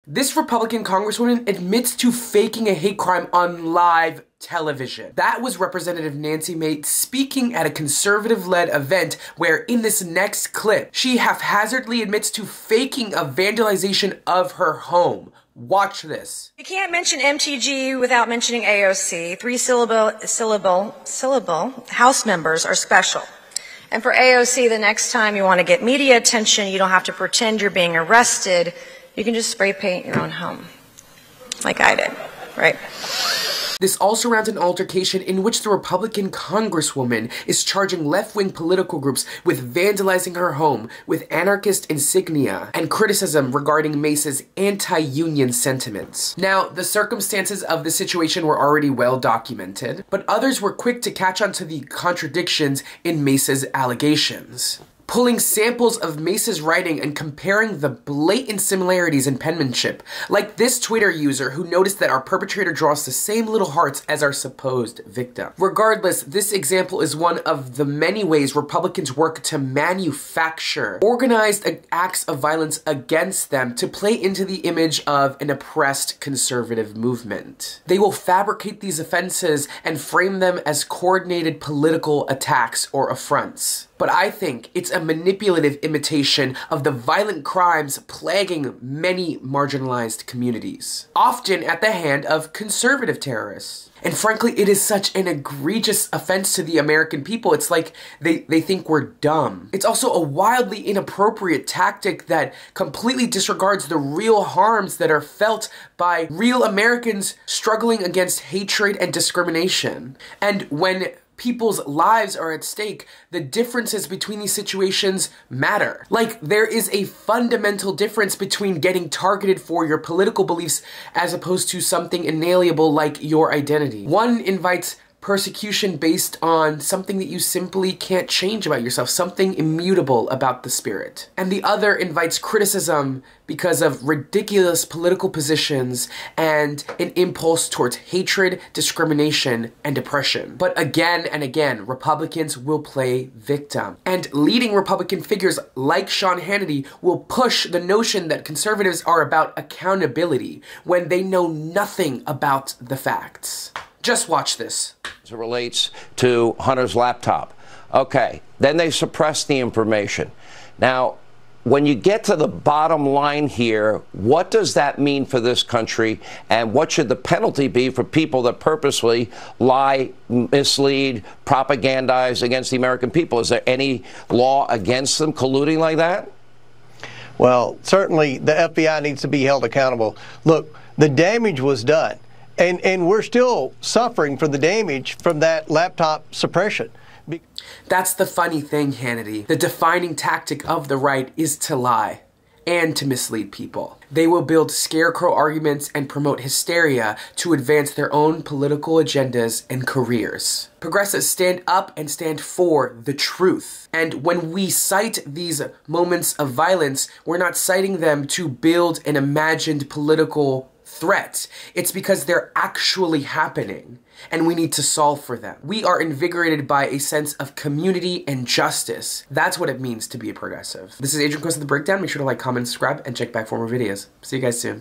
This Republican Congresswoman admits to faking a hate crime on live television. That was Representative Nancy Mace speaking at a conservative-led event where in this next clip, she haphazardly admits to faking a vandalization of her home. Watch this. You can't mention MTG without mentioning AOC. Three-syllable House members are special. And for AOC, the next time you want to get media attention, you don't have to pretend you're being arrested. You can just spray paint your own home, like I did, right? This all surrounds an altercation in which the Republican Congresswoman is charging left-wing political groups with vandalizing her home with anarchist insignia and criticism regarding Mace's anti-union sentiments. Now, the circumstances of the situation were already well documented, but others were quick to catch on to the contradictions in Mace's allegations. Pulling samples of Mace's writing and comparing the blatant similarities in penmanship, like this Twitter user who noticed that our perpetrator draws the same little hearts as our supposed victim. Regardless, this example is one of the many ways Republicans work to manufacture organized acts of violence against them to play into the image of an oppressed conservative movement. They will fabricate these offenses and frame them as coordinated political attacks or affronts. But I think it's a manipulative imitation of the violent crimes plaguing many marginalized communities, often at the hand of conservative terrorists. And frankly, it is such an egregious offense to the American people. It's like they think we're dumb. It's also a wildly inappropriate tactic that completely disregards the real harms that are felt by real Americans struggling against hatred and discrimination. And when people's lives are at stake, the differences between these situations matter. Like, there is a fundamental difference between getting targeted for your political beliefs as opposed to something inalienable like your identity. One invites persecution based on something that you simply can't change about yourself, something immutable about the spirit. And the other invites criticism because of ridiculous political positions and an impulse towards hatred, discrimination, and oppression. But again and again, Republicans will play victim. And leading Republican figures like Sean Hannity will push the notion that conservatives are about accountability when they know nothing about the facts. Just watch this. As it relates to Hunter's laptop. Okay, then they suppress the information. Now, when you get to the bottom line here, what does that mean for this country, and what should the penalty be for people that purposely lie, mislead, propagandize against the American people? Is there any law against them colluding like that? Well, certainly the FBI needs to be held accountable. Look, the damage was done. And we're still suffering from the damage from that laptop suppression. That's the funny thing, Hannity. The defining tactic of the right is to lie and to mislead people. They will build scarecrow arguments and promote hysteria to advance their own political agendas and careers. Progressives stand up and stand for the truth. And when we cite these moments of violence, we're not citing them to build an imagined political threats. It's because they're actually happening, and we need to solve for them. We are invigorated by a sense of community and justice. That's what it means to be a progressive. This is Adrian Costa, The Breakdown. Make sure to like, comment, subscribe, and check back for more videos. See you guys soon.